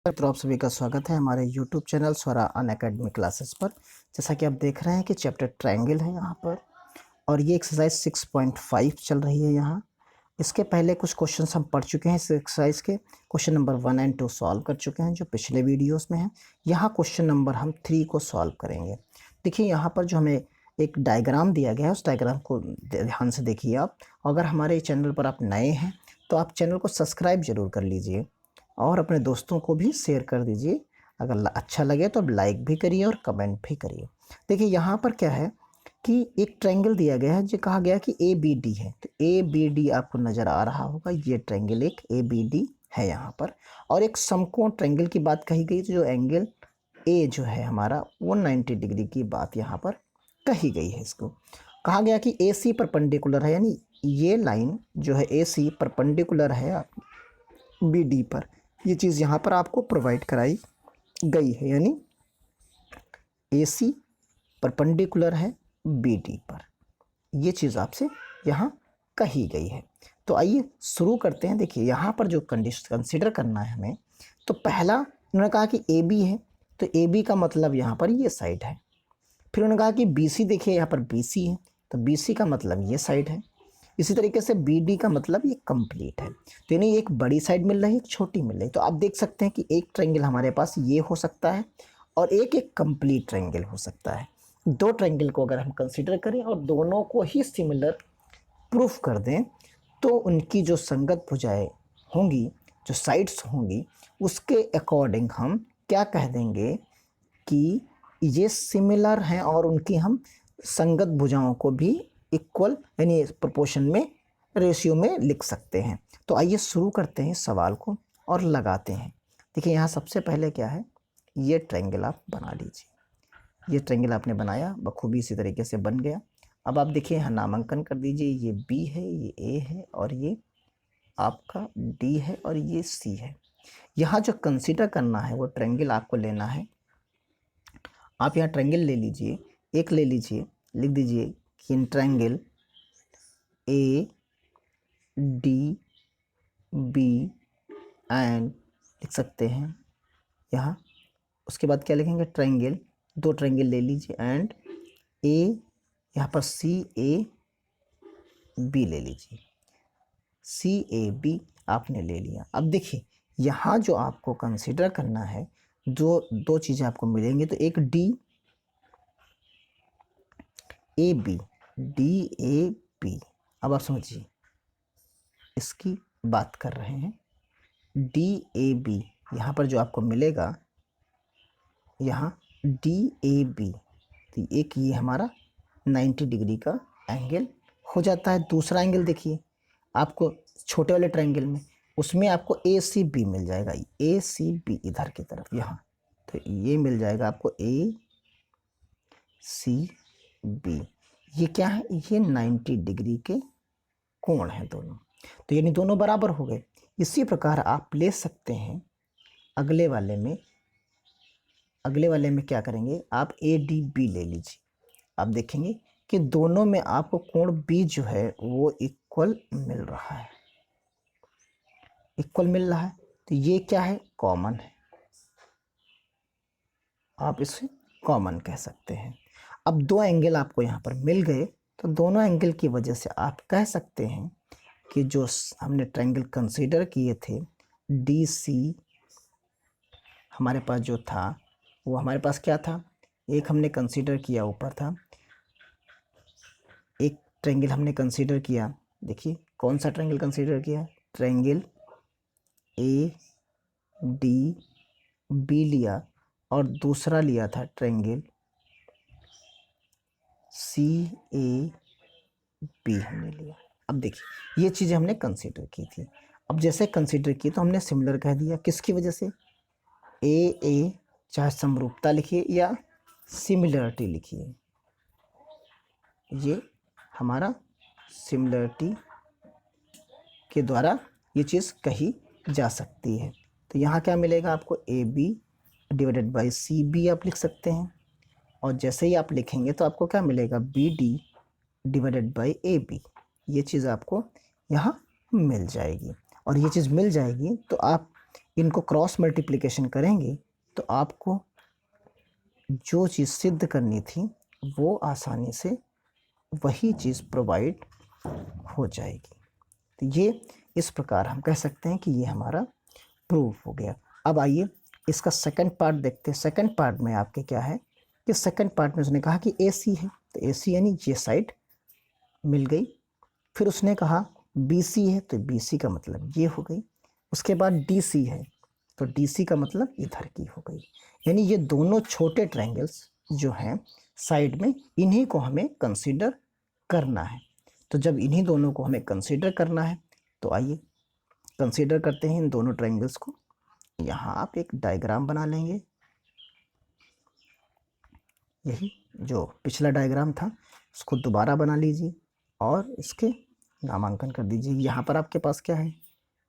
तो आप सभी का स्वागत है हमारे YouTube चैनल स्वरा अनअकैडमी क्लासेस पर। जैसा कि आप देख रहे हैं कि चैप्टर ट्रायंगल है यहाँ पर, और ये एक्सरसाइज 6.5 चल रही है यहाँ। इसके पहले कुछ क्वेश्चंस हम पढ़ चुके हैं। इस एक्सरसाइज के क्वेश्चन नंबर 1 और 2 सॉल्व कर चुके हैं जो पिछले वीडियोस में है। यहाँ क्वेश्चन नंबर हम 3 को सॉल्व करेंगे। देखिए यहाँ पर जो हमें एक डायग्राम दिया गया है, उस डायग्राम को ध्यान से देखिए आप। अगर हमारे चैनल पर आप नए हैं तो आप चैनल को सब्सक्राइब जरूर कर लीजिए और अपने दोस्तों को भी शेयर कर दीजिए। अगर अच्छा लगे तो लाइक भी करिए और कमेंट भी करिए। देखिए यहाँ पर क्या है कि एक ट्रायंगल दिया गया है जो कहा गया कि ए बी डी है। तो ए बी डी आपको नज़र आ रहा होगा, ये ट्रायंगल एक ए बी डी है यहाँ पर। और एक समकोण ट्रायंगल की बात कही गई, तो जो एंगल ए जो है हमारा 190 डिग्री की बात यहाँ पर कही गई है। इसको कहा गया कि ए सी परपेंडिकुलर है, यानी ये लाइन जो है ए सी परपेंडिकुलर है बी डी पर। ये चीज़ यहाँ पर आपको प्रोवाइड कराई गई है, यानी ए सी परपेंडिकुलर है बी डी पर। ये चीज़ आपसे यहाँ कही गई है। तो आइए शुरू करते हैं। देखिए यहाँ पर जो कंडीशन कंसिडर करना है हमें, तो पहला उन्होंने कहा कि ए बी है, तो ए बी का मतलब यहाँ पर ये साइड है। फिर उन्होंने कहा कि बी सी, देखिए यहाँ पर बी सी है, तो बी सी का मतलब ये साइड है। इसी तरीके से बी डी का मतलब ये कंप्लीट है। तो यानी एक बड़ी साइड मिल रही है, एक छोटी मिल रही है। तो आप देख सकते हैं कि एक ट्रायंगल हमारे पास ये हो सकता है और एक कंप्लीट ट्रायंगल हो सकता है। दो ट्रायंगल को अगर हम कंसीडर करें और दोनों को ही सिमिलर प्रूफ कर दें, तो उनकी जो संगत भुजाएं होंगी, जो साइड्स होंगी, उसके अकॉर्डिंग हम क्या कह देंगे कि ये सिमिलर हैं और उनकी हम संगत भुजाओं को भी इक्वल यानी प्रोपोर्शन में, रेशियो में लिख सकते हैं। तो आइए शुरू करते हैं सवाल को और लगाते हैं। देखिए यहाँ सबसे पहले क्या है, ये ट्रायंगल आप बना लीजिए। ये ट्रायंगल आपने बनाया बखूबी, इसी तरीके से बन गया। अब आप देखिए यहाँ नामांकन कर दीजिए। ये बी है, ये ए है, और ये आपका डी है, और ये सी है। यहाँ जो कंसीडर करना है वो ट्रायंगल आपको लेना है। आप यहाँ ट्रायंगल ले लीजिए, एक ले लीजिए, लिख दीजिए कि in triangle A D B and लिख सकते हैं यहाँ। उसके बाद क्या लिखेंगे, ट्रायंगल, दो ट्रायंगल ले लीजिए, एंड ए, यहाँ पर सी ए बी ले लीजिए। सी ए बी आपने ले लिया। अब देखिए यहाँ जो आपको कंसीडर करना है, जो दो चीज़ें आपको मिलेंगी, तो एक D A B, D A B. अब आप समझिए इसकी बात कर रहे हैं। डी ए बी यहाँ पर जो आपको मिलेगा, यहाँ डी ए बी, तो एक ये हमारा 90 डिग्री का एंगल हो जाता है। दूसरा एंगल देखिए आपको छोटे वाले ट्रायंगल में, उसमें आपको ए सी बी मिल जाएगा। ए सी बी इधर की तरफ यहाँ, तो ये मिल जाएगा आपको ए सी बी। ये क्या है, ये 90 डिग्री के कोण हैं दोनों, तो यानी दोनों बराबर हो गए। इसी प्रकार आप ले सकते हैं अगले वाले में। अगले वाले में क्या करेंगे, आप ए डी बी ले लीजिए। आप देखेंगे कि दोनों में आपको कोण बी जो है वो इक्वल मिल रहा है, इक्वल मिल रहा है। तो ये क्या है, कॉमन है, आप इसे कॉमन कह सकते हैं। अब दो एंगल आपको यहाँ पर मिल गए, तो दोनों एंगल की वजह से आप कह सकते हैं कि जो हमने ट्रायंगल कंसीडर किए थे, डी सी हमारे पास जो था, वो हमारे पास क्या था, एक हमने कंसीडर किया ऊपर था, एक ट्रायंगल हमने कंसीडर किया। देखिए कौन सा ट्रायंगल कंसीडर किया, ट्रायंगल ए डी बी लिया, और दूसरा लिया था ट्रायंगल सी ए बी हमने लिया। अब देखिए ये चीज़ें हमने कंसीडर की थी। अब जैसे कंसीडर की तो हमने सिमिलर कह दिया, किसकी वजह से, ए चाहे समरूपता लिखिए या सिमिलरिटी लिखिए, ये हमारा सिमिलरिटी के द्वारा ये चीज़ कही जा सकती है। तो यहाँ क्या मिलेगा आपको, A B divided by C B आप लिख सकते हैं। और जैसे ही आप लिखेंगे तो आपको क्या मिलेगा, B D divided by A B. ये चीज़ आपको यहाँ मिल जाएगी। और ये चीज़ मिल जाएगी तो आप इनको क्रॉस मल्टीप्लिकेशन करेंगे तो आपको जो चीज़ सिद्ध करनी थी वो आसानी से वही चीज़ प्रोवाइड हो जाएगी। तो ये इस प्रकार हम कह सकते हैं कि ये हमारा प्रूफ हो गया। अब आइए इसका सेकंड पार्ट देखते हैं। सेकंड पार्ट में आपके क्या है कि सेकंड पार्ट में उसने कहा कि AC है, तो AC यानी ये साइड मिल गई। फिर उसने कहा BC है, तो BC का मतलब ये हो गई। उसके बाद DC है, तो DC का मतलब इधर की हो गई। यानी ये दोनों छोटे ट्रायंगल्स जो हैं साइड में, इन्हीं को हमें कंसीडर करना है। तो जब इन्हीं दोनों को हमें कंसीडर करना है तो आइए कंसीडर करते हैं इन दोनों ट्रायंगल्स को। यहाँ आप एक डायग्राम बना लेंगे, यही जो पिछला डायग्राम था उसको दोबारा बना लीजिए और इसके नामांकन कर दीजिए। यहाँ पर आपके पास क्या है,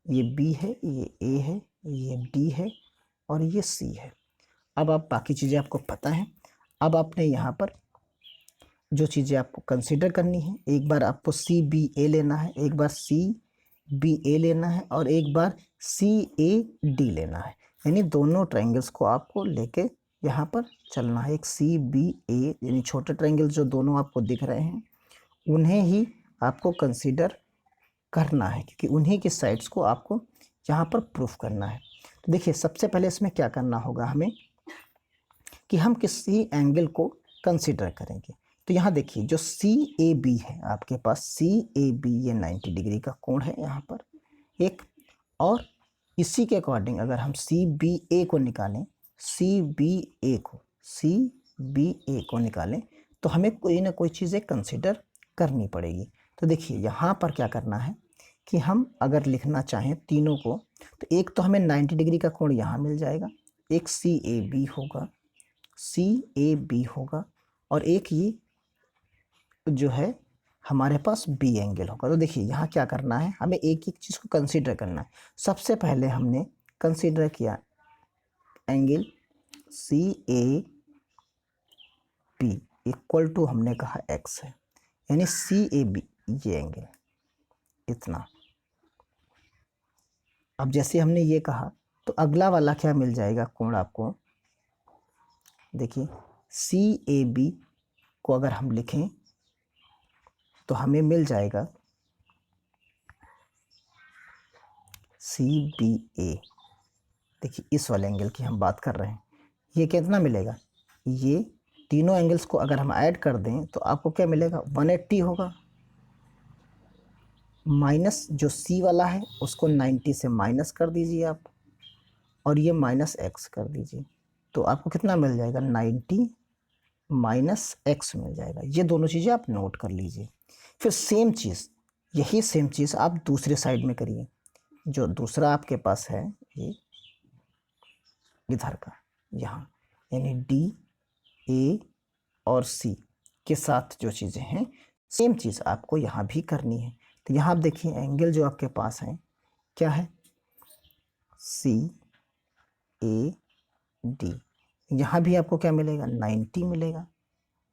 ये B है, ये A है, ये D है और ये C है। अब आप बाकी चीज़ें आपको पता हैं। अब आपने यहाँ पर जो चीज़ें आपको कंसीडर करनी है, एक बार आपको CBA लेना है, एक बार CBA लेना है और एक बार CAD लेना है। यानी दोनों ट्रायंगल्स को आपको लेके यहाँ पर चलना है। एक CBA यानी छोटे ट्रायंगल्स जो दोनों आपको दिख रहे हैं उन्हें ही आपको कंसीडर करना है, क्योंकि उन्हीं की साइड्स को आपको यहाँ पर प्रूफ करना है। तो देखिए सबसे पहले इसमें क्या करना होगा हमें कि हम किसी एंगल को कंसीडर करेंगे। तो यहाँ देखिए जो CAB है आपके पास, CAB ये 90 डिग्री का कोण है यहाँ पर एक, और इसी के अकॉर्डिंग अगर हम CBA को निकालें, CBA को निकालें तो हमें कोई ना कोई चीज़ें कंसीडर करनी पड़ेगी। तो देखिए यहाँ पर क्या करना है कि हम अगर लिखना चाहें तीनों को, तो एक तो हमें 90 डिग्री का कोण यहाँ मिल जाएगा, एक CAB होगा और एक ये जो है हमारे पास B एंगल होगा। तो देखिए यहाँ क्या करना है, हमें एक एक चीज़ को कंसीडर करना है। सबसे पहले हमने कंसीडर किया एंगल CAB इक्वल टू हमने कहा X है, यानी CAB ये एंगल इतना। अब जैसे हमने ये कहा तो अगला वाला क्या मिल जाएगा कोण आपको, देखिए CAB को अगर हम लिखें तो हमें मिल जाएगा CBA। देखिए इस वाले एंगल की हम बात कर रहे हैं, ये कितना मिलेगा, ये तीनों एंगल्स को अगर हम ऐड कर दें तो आपको क्या मिलेगा 180 होगा, माइनस जो C वाला है उसको 90 से माइनस कर दीजिए आप और ये माइनस x कर दीजिए, तो आपको कितना मिल जाएगा 90 माइनस x मिल जाएगा। ये दोनों चीज़ें आप नोट कर लीजिए। फिर सेम चीज़, यही सेम चीज़ आप दूसरे साइड में करिए। जो दूसरा आपके पास है ये इधर का, यहाँ यानी D A और C के साथ जो चीज़ें हैं सेम चीज़ आपको यहाँ भी करनी है। तो यहाँ आप देखिए एंगल जो आपके पास है क्या है, CAD। यहाँ भी आपको क्या मिलेगा 90 मिलेगा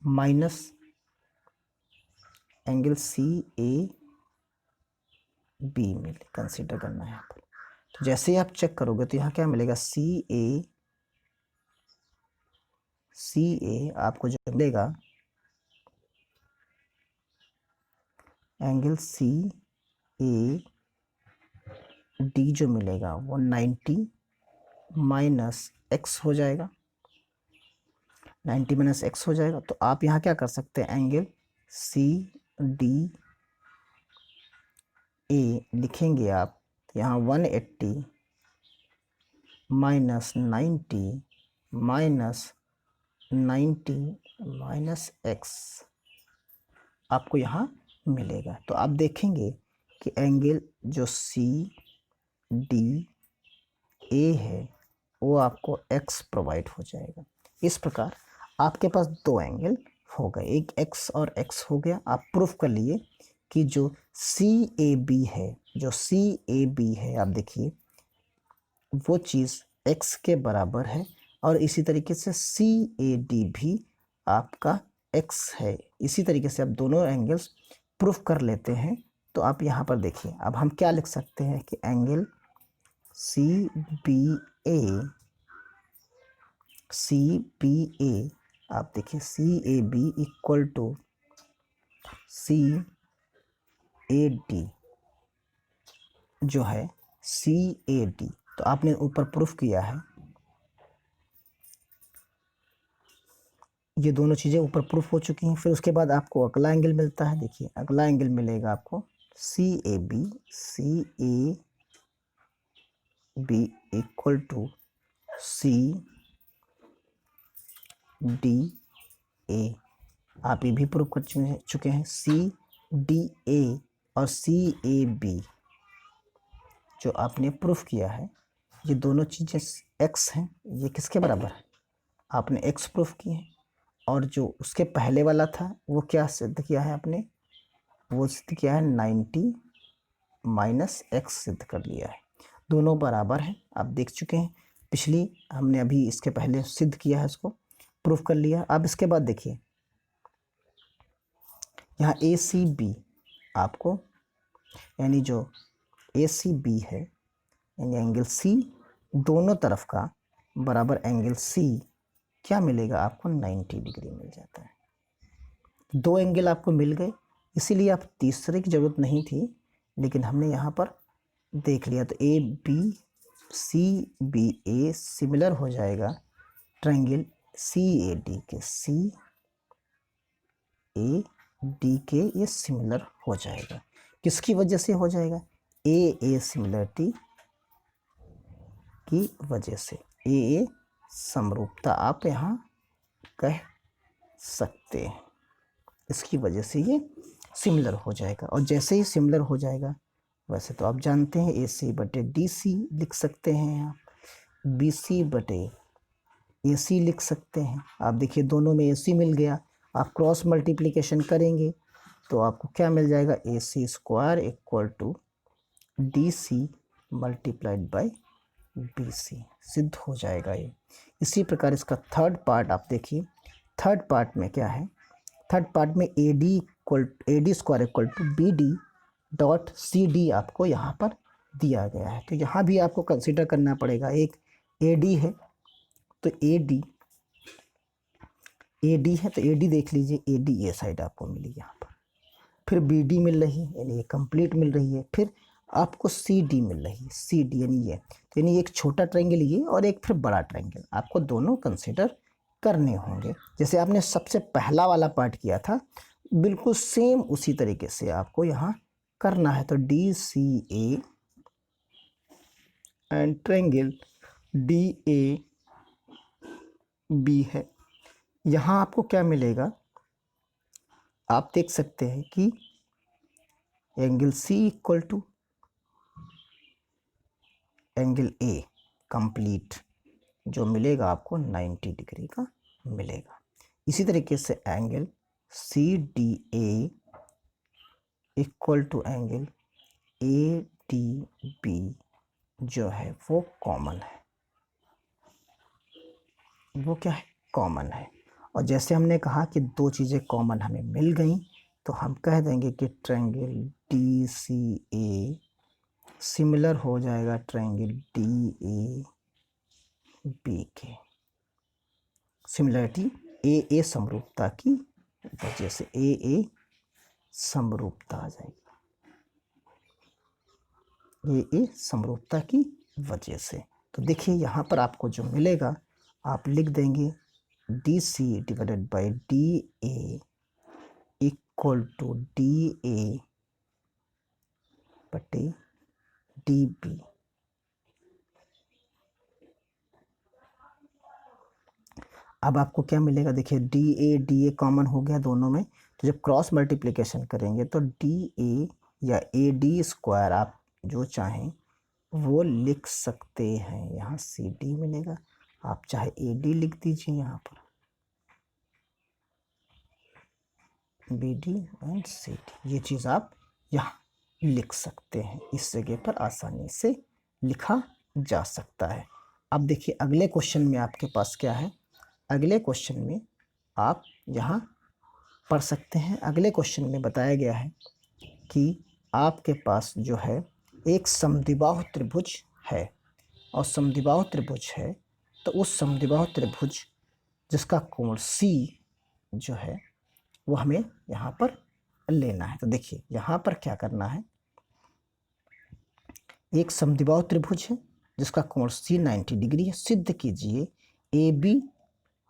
माइनस एंगल CAB मिले, कंसीडर करना है यहाँ पर। तो जैसे ही आप चेक करोगे तो यहाँ क्या मिलेगा CA आपको जो मिलेगा एंगल CAD जो मिलेगा वो 90 माइनस x हो जाएगा, 90 माइनस x हो जाएगा। तो आप यहाँ क्या कर सकते हैं, एंगल CDA लिखेंगे आप, तो यहाँ 180 माइनस 90 माइनस 90 माइनस x आपको यहाँ मिलेगा। तो आप देखेंगे कि एंगल जो CDA है वो आपको x प्रोवाइड हो जाएगा। इस प्रकार आपके पास दो एंगल हो गए, एक x और x हो गया। आप प्रूफ कर लिए कि जो CAB है, जो CAB है आप देखिए वो चीज़ x के बराबर है और इसी तरीके से CAD भी आपका x है। इसी तरीके से आप दोनों एंगल्स प्रूफ कर लेते हैं। तो आप यहाँ पर देखिए अब हम क्या लिख सकते हैं कि एंगल CBA आप देखिए CAB इक्वल टू CAD जो है CAD, तो आपने ऊपर प्रूफ किया है, ये दोनों चीज़ें ऊपर प्रूफ हो चुकी हैं। फिर उसके बाद आपको अगला एंगल मिलता है, देखिए अगला एंगल मिलेगा आपको CAB इक्वल टू CDA, आप ये भी प्रूफ कर चुके हैं। CDA और CAB जो आपने प्रूफ किया है, ये दोनों चीज़ें x हैं, ये किसके बराबर है, आपने x प्रूफ किए हैं। और जो उसके पहले वाला था वो क्या सिद्ध किया है आपने, वो सिद्ध किया है 90 माइनस x सिद्ध कर लिया है, दोनों बराबर हैं। आप देख चुके हैं, पिछली हमने अभी इसके पहले सिद्ध किया है, इसको प्रूफ कर लिया। अब इसके बाद देखिए यहाँ ACB आपको, यानी जो ACB है यानी एंगल C दोनों तरफ का बराबर एंगल C क्या मिलेगा आपको, 90 डिग्री मिल जाता है। दो एंगल आपको मिल गए, इसीलिए आप तीसरे की ज़रूरत नहीं थी, लेकिन हमने यहाँ पर देख लिया। तो ABCBA सिमिलर हो जाएगा ट्रायंगल CAD के, CAD के ये सिमिलर हो जाएगा। किसकी वजह से हो जाएगा, AA सिमिलरिटी की वजह से, AA समरूपता आप यहाँ कह सकते हैं, इसकी वजह से ये सिमिलर हो जाएगा। और जैसे ही सिमिलर हो जाएगा, वैसे तो आप जानते हैं AC बटे DC लिख सकते हैं, आप BC बटे AC लिख सकते हैं। आप देखिए दोनों में AC मिल गया, आप क्रॉस मल्टीप्लिकेशन करेंगे तो आपको क्या मिल जाएगा, AC square equal to DC multiplied by BC सिद्ध हो जाएगा ये। इसी प्रकार इसका थर्ड पार्ट आप देखिए, थर्ड पार्ट में क्या है, थर्ड पार्ट में AD square equal to BD dot CD आपको यहाँ पर दिया गया है। तो यहाँ भी आपको कंसीडर करना पड़ेगा, एक AD है तो AD है तो AD देख लीजिए, AD ये साइड आपको मिली यहाँ पर, फिर BD मिल रही है यानी ये कंप्लीट मिल रही है, फिर आपको CD मिल रही है, CD यानी ये, तो यानी एक छोटा ट्रायंगल ये और एक फिर बड़ा ट्रायंगल, आपको दोनों कंसीडर करने होंगे। जैसे आपने सबसे पहला वाला पार्ट किया था, बिल्कुल सेम उसी तरीके से आपको यहाँ करना है। तो DCA एंड ट्रायंगल DAB है। यहाँ आपको क्या मिलेगा, आप देख सकते हैं कि angle C equal to angle A complete जो मिलेगा आपको 90 डिग्री का मिलेगा। इसी तरीके से angle CDA equal to angle ADB जो है वो कॉमन है, वो क्या है, कॉमन है। और जैसे हमने कहा कि दो चीज़ें कॉमन हमें मिल गई, तो हम कह देंगे कि ट्रायंगल DCA सिमिलर हो जाएगा ट्रायंगल DAB के। सिमिलरिटी AA समरूपता की वजह से, AA समरूपता आ जाएगी, AA समरूपता की वजह से। तो देखिए यहाँ पर आपको जो मिलेगा, आप लिख देंगे DC divided by DA equal to DA बटे DB। अब आपको क्या मिलेगा, देखिए DA कॉमन हो गया दोनों में, तो जब क्रॉस मल्टीप्लिकेशन करेंगे तो DA या AD स्क्वायर आप जो चाहें वो लिख सकते हैं। यहाँ CD मिलेगा, आप चाहे AD लिख दीजिए यहाँ पर, BD एंड CD, ये चीज़ आप यहाँ लिख सकते हैं, इस जगह पर आसानी से लिखा जा सकता है। अब देखिए अगले क्वेश्चन में आपके पास क्या है, अगले क्वेश्चन में आप यहाँ पढ़ सकते हैं। अगले क्वेश्चन में बताया गया है कि आपके पास जो है एक समद्विबाहु त्रिभुज है, और समद्विबाहु त्रिभुज है, तो उस समद्विबाहु त्रिभुज जिसका कोण C जो है वो हमें यहाँ पर लेना है। तो देखिए यहाँ पर क्या करना है, एक समद्विबाहु त्रिभुज है जिसका कोण C 90 डिग्री है। सिद्ध कीजिए AB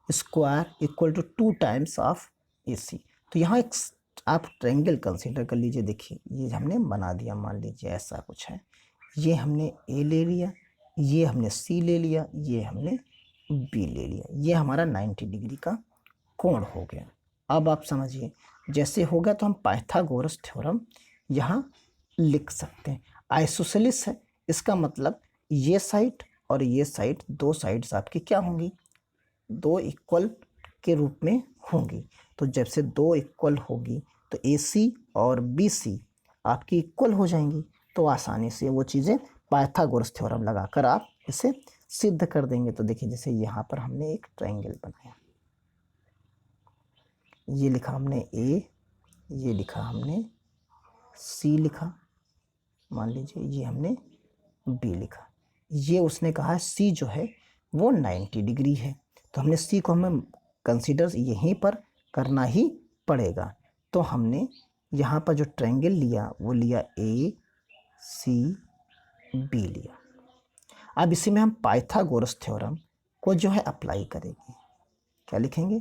square equal to 2 times of AC। तो यहाँ एक आप ट्रायंगल कंसीडर कर लीजिए। देखिए ये हमने बना दिया, मान लीजिए ऐसा कुछ है, ये हमने A ले लिया, ये हमने C ले लिया, ये हमने B ले लिया, ये हमारा 90 डिग्री का कोण हो गया। अब आप समझिए जैसे हो गया तो हम पाइथागोरस थ्योरम यहाँ लिख सकते हैं। आइसोसेलिस है, इसका मतलब ये साइड और ये साइड, दो साइड्स आपकी क्या होंगी, दो इक्वल के रूप में होंगी। तो जब से दो इक्वल होगी तो AC और BC आपकी इक्वल हो जाएंगी। तो आसानी से वो चीज़ें पाइथागोरस थ्योरम लगाकर आप इसे सिद्ध कर देंगे। तो देखिए जैसे यहाँ पर हमने एक ट्रायंगल बनाया, ये लिखा हमने A, ये लिखा हमने C लिखा, मान लीजिए ये हमने B लिखा। ये उसने कहा C जो है वो 90 डिग्री है, तो हमने C को हमें कंसीडर यहीं पर करना ही पड़ेगा। तो हमने यहाँ पर जो ट्रायंगल लिया वो लिया ACB लिया। अब इसी में हम पाइथागोरस थ्योरम को जो है अप्लाई करेंगे। क्या लिखेंगे,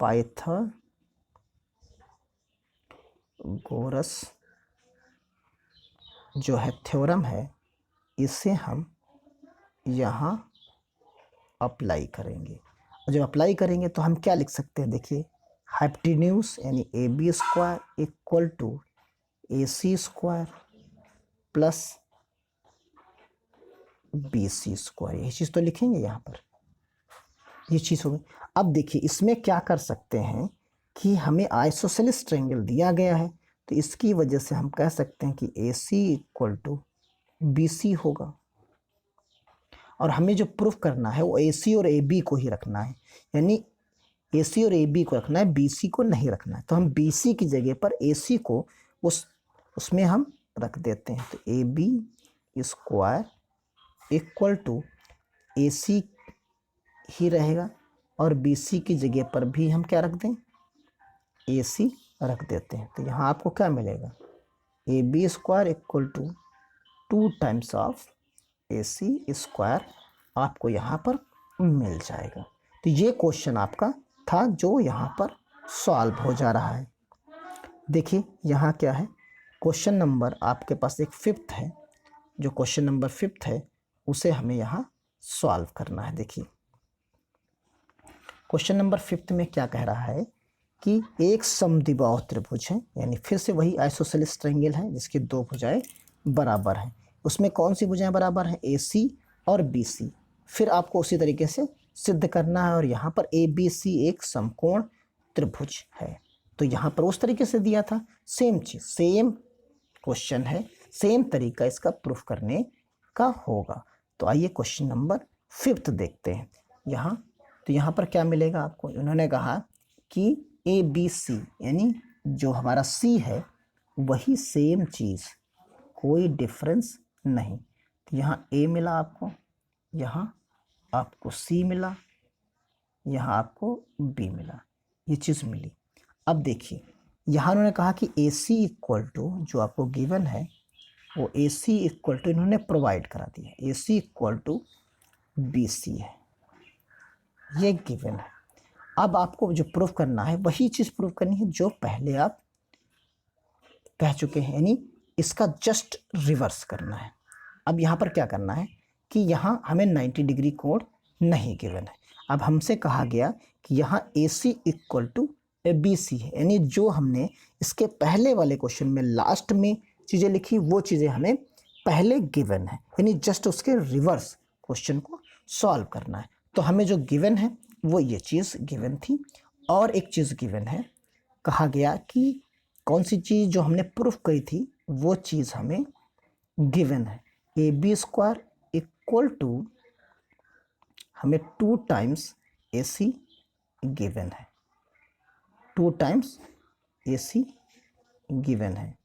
पाइथागोरस जो है थ्योरम है, इसे हम यहाँ अप्लाई करेंगे। और जब अप्लाई करेंगे तो हम क्या लिख सकते हैं, देखिए हाइपोटेन्यूज यानी AB square equal to AC square plus BC square, यही चीज़ तो लिखेंगे यहाँ पर, ये चीज़ हो गई। अब देखिए इसमें क्या कर सकते हैं कि हमें आइसोसेलिस ट्रायंगल दिया गया है, तो इसकी वजह से हम कह सकते हैं कि AC इक्वल टू BC होगा। और हमें जो प्रूफ करना है वो AC और AB को ही रखना है, यानी AC और AB को रखना है, BC को नहीं रखना है। तो हम BC की जगह पर AC को उसमें हम रख देते हैं। तो AB square equal to AC ही रहेगा और BC की जगह पर भी हम क्या रख दें, AC रख देते हैं। तो यहाँ आपको क्या मिलेगा, AB square equal to 2 times of AC square आपको यहाँ पर मिल जाएगा। तो ये क्वेश्चन आपका था जो यहाँ पर सॉल्व हो जा रहा है। देखिए यहाँ क्या है, क्वेश्चन नंबर आपके पास एक 5th है, जो क्वेश्चन नंबर 5th है उसे हमें यहाँ सॉल्व करना है। देखिए क्वेश्चन नंबर 5th में क्या कह रहा है कि एक समद्विबाहु त्रिभुज है, यानी फिर से वही आइसोसेलिस ट्रायंगल है जिसकी दो भुजाएं बराबर हैं। उसमें कौन सी भुजाएं बराबर हैं, AC और BC। फिर आपको उसी तरीके से सिद्ध करना है, और यहाँ पर ABC एक समकोण त्रिभुज है। तो यहाँ पर उस तरीके से दिया था, सेम चीज़, सेम क्वेश्चन है, सेम तरीका इसका प्रूफ करने का होगा। तो आइए क्वेश्चन नंबर 5th देखते हैं यहाँ। तो यहाँ पर क्या मिलेगा आपको, उन्होंने कहा कि ABC यानी जो हमारा C है वही सेम चीज़, कोई डिफरेंस नहीं। तो यहाँ A मिला आपको, यहाँ आपको C मिला, यहाँ आपको B मिला, ये चीज़ मिली। अब देखिए यहाँ उन्होंने कहा कि AC इक्वल टू, जो आपको गिवन है वो AC इक्वल टू इन्होंने प्रोवाइड करा दिया, AC इक्वल टू BC है, ये गिवन है। अब आपको जो प्रूफ करना है वही चीज़ प्रूफ करनी है जो पहले आप कह चुके हैं, यानी इसका जस्ट रिवर्स करना है। अब यहाँ पर क्या करना है कि यहाँ हमें 90 डिग्री कोण नहीं गिवन है। अब हमसे कहा गया कि यहाँ AC इक्वल टू BC है, यानी जो हमने इसके पहले वाले क्वेश्चन में लास्ट में चीज़ें लिखी वो चीज़ें हमें पहले गिवन है, यानी जस्ट उसके रिवर्स क्वेश्चन को सॉल्व करना है। तो हमें जो गिवन है वो ये चीज़ गिवन थी, और एक चीज़ गिवन है, कहा गया कि कौन सी चीज़ जो हमने प्रूफ करी थी वो चीज़ हमें गिवन है, AB स्क्वायर इक्वल टू हमें 2 टाइम्स AC गिवन है, 2 टाइम्स AC गिवन है,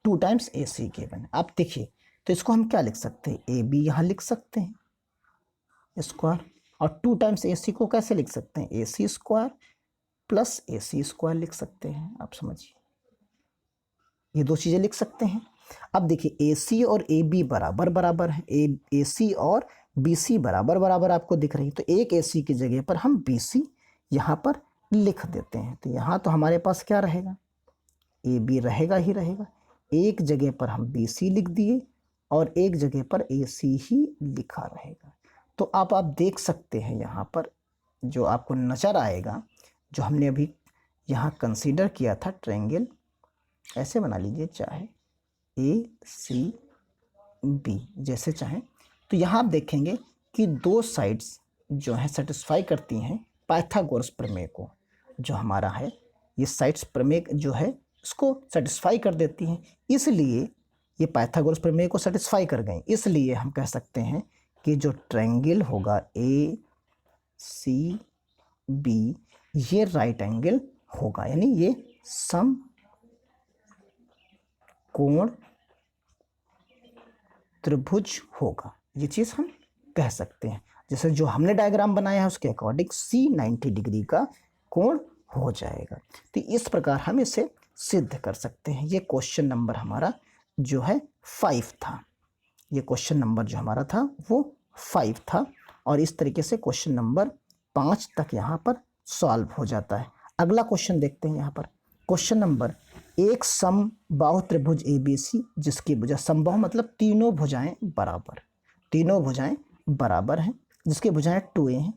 2 टाइम्स AC गिवन है। अब देखिए तो इसको हम क्या लिख सकते हैं, ए बी यहाँ लिख सकते हैं स्क्वायर, और 2 टाइम्स ए सी को कैसे लिख सकते हैं, ए सी स्क्वायर प्लस ए सी स्क्वायर लिख सकते हैं। आप समझिए, ये 2 चीज़ें लिख सकते हैं। अब देखिए ए सी और ए बी बराबर बराबर है, ए सी और बी सी बराबर बराबर आपको दिख रही है, तो एक ए सी की जगह पर हम बी सी यहाँ पर लिख देते हैं। तो यहाँ तो हमारे पास क्या रहेगा, ए बी रहेगा ही रहेगा, एक जगह पर हम बी सी लिख दिए और एक जगह पर ए सी ही लिखा रहेगा। तो आप देख सकते हैं यहाँ पर जो आपको नज़र आएगा, जो हमने अभी यहाँ कंसीडर किया था ट्रायंगल, ऐसे बना लीजिए चाहे ए सी बी जैसे चाहें। तो यहाँ आप देखेंगे कि 2 साइड्स जो हैं सेटिस्फाई करती हैं पाइथागोरस प्रमेय को, जो हमारा है ये साइड्स प्रमेय जो है इसको सेटिस्फाई कर देती हैं, इसलिए ये पाइथागोरस प्रमेय को सेटिस्फाई कर गई। इसलिए हम कह सकते हैं कि जो ट्रायंगल होगा ए सी बी ये राइट एंगल होगा, यानी ये सम कोण त्रिभुज होगा, ये चीज़ हम कह सकते हैं। जैसे जो हमने डायग्राम बनाया है उसके अकॉर्डिंग सी 90 डिग्री का कोण हो जाएगा। तो इस प्रकार हम इसे सिद्ध कर सकते हैं। ये क्वेश्चन नंबर हमारा जो है 5 था, ये क्वेश्चन नंबर जो हमारा था वो 5 था, और इस तरीके से क्वेश्चन नंबर 5 तक यहाँ पर सॉल्व हो जाता है। अगला क्वेश्चन देखते हैं यहाँ पर, क्वेश्चन नंबर, एक समबाहु त्रिभुज ABC जिसकी भुजा, समबाहु मतलब तीनों भुजाएं बराबर, तीनों भुजाएं बराबर हैं, जिसकी भुजाएं 2a हैं,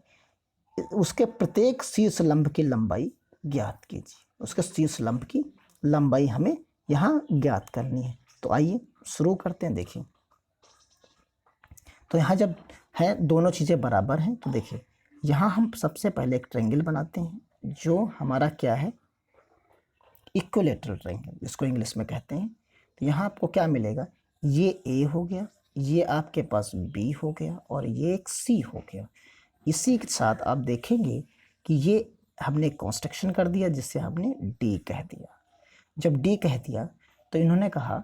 उसके प्रत्येक शीर्ष लंब की लंबाई ज्ञात कीजिए। उसके शीर्ष लंब की लंबाई हमें यहाँ ज्ञात करनी है। तो आइए शुरू करते हैं। देखिए, तो यहाँ जब है दोनों चीज़ें बराबर हैं, तो देखिए यहाँ हम सबसे पहले एक ट्रायंगल बनाते हैं जो हमारा क्या है, इक्विलैटरल ट्रायंगल जिसको इंग्लिश में कहते हैं। तो यहाँ आपको क्या मिलेगा, ये ए हो गया, ये आपके पास बी हो गया, और ये एक सी हो गया। इसी के साथ आप देखेंगे कि ये हमने कंस्ट्रक्शन कर दिया जिससे हमने डी कह दिया। जब डी कह दिया तो इन्होंने कहा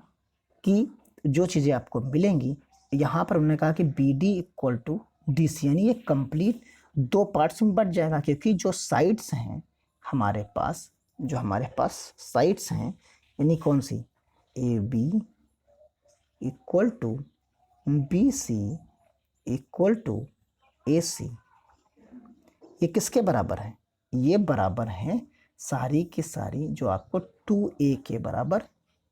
कि जो चीज़ें आपको मिलेंगी, यहाँ पर उन्होंने कहा कि B D equal to D C, यानी ये कंप्लीट 2 पार्ट्स में बट जाएगा, क्योंकि जो साइड्स हैं हमारे पास, जो हमारे पास साइड्स हैं, यानी कौन सी, A B equal to B C equal to A C, ये किसके बराबर है, ये बराबर हैं सारी की सारी जो आपको 2a के बराबर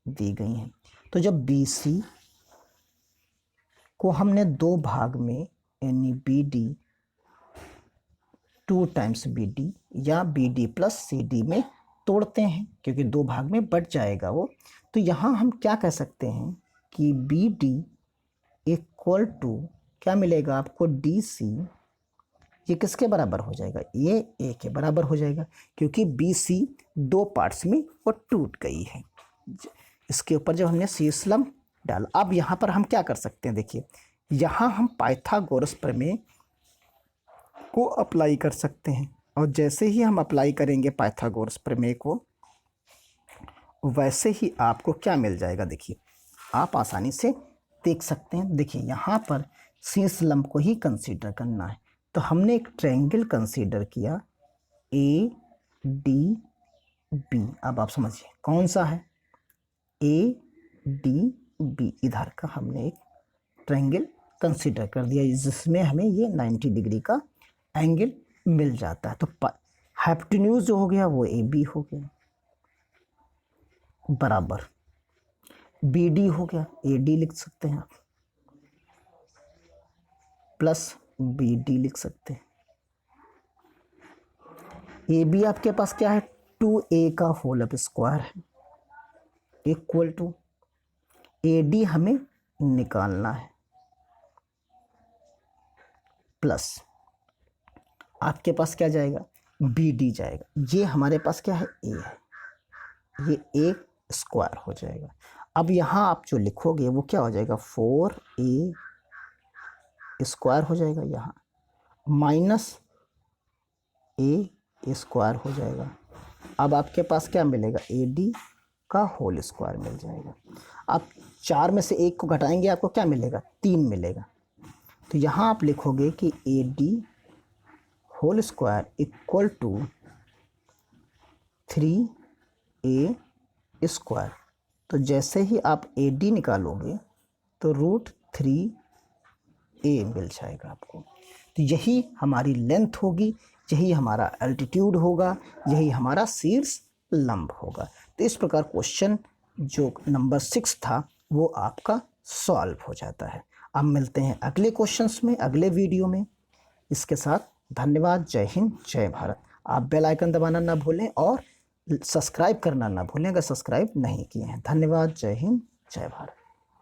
दी गई हैं। तो जब बी सी को हमने 2 भाग में, यानी B D 2 times B D या B D plus C D में तोड़ते हैं, क्योंकि 2 भाग में बट जाएगा वो, तो यहाँ हम क्या कह सकते हैं कि बी डी इक्वल टू क्या मिलेगा आपको, डी सी, ये किसके बराबर हो जाएगा, ये ए के बराबर हो जाएगा, क्योंकि बी सी 2 पार्ट्स में वो टूट गई है। इसके ऊपर जब हमने शीर्ष लंब डाला, अब यहाँ पर हम क्या कर सकते हैं, देखिए यहाँ हम पाइथागोरस प्रमेय को अप्लाई कर सकते हैं, और जैसे ही हम अप्लाई करेंगे पाइथागोरस प्रमेय को, वैसे ही आपको क्या मिल जाएगा, देखिए आप आसानी से देख सकते हैं। देखिए यहाँ पर शीर्ष लंब को ही कंसीडर करना है, तो हमने एक ट्रायंगल कंसीडर किया ए डी बी। अब आप समझिए कौन सा है, ए डी बी, इधर का हमने एक ट्रायंगल कंसीडर कर दिया जिसमें हमें ये 90 डिग्री का एंगल मिल जाता है। तो हाइपोटेन्यूज जो हो गया वो ए बी हो गया, बराबर बी डी हो गया, ए डी लिख सकते हैं आप, प्लस बी डी लिख सकते हैं। ए बी आपके पास क्या है, 2a का होल स्क्वायर है, इक्वल टू ए डी हमें निकालना है, प्लस आपके पास क्या जाएगा, बी डी जाएगा। ये हमारे पास क्या है, ए है, ये ए स्क्वायर हो जाएगा। अब यहाँ आप जो लिखोगे वो क्या हो जाएगा, 4a स्क्वायर हो जाएगा, यहाँ माइनस ए स्क्वायर हो जाएगा। अब आपके पास क्या मिलेगा, ए डी का होल स्क्वायर मिल जाएगा। अब 4 में से 1 को घटाएंगे आपको क्या मिलेगा, 3 मिलेगा। तो यहाँ आप लिखोगे कि AD whole square equal to 3A square. तो जैसे ही आप AD निकालोगे तो √3A मिल जाएगा आपको। तो यही हमारी लेंथ होगी, यही हमारा एल्टीट्यूड होगा, यही हमारा शीर्ष लंब होगा। तो इस प्रकार क्वेश्चन जो नंबर 6 था वो आपका सॉल्व हो जाता है। अब मिलते हैं अगले क्वेश्चंस में, अगले वीडियो में। इसके साथ धन्यवाद। जय हिंद, जय भारत। आप बेल आइकन दबाना ना भूलें और सब्सक्राइब करना ना भूलें अगर सब्सक्राइब नहीं किए हैं। धन्यवाद। जय हिंद, जय भारत।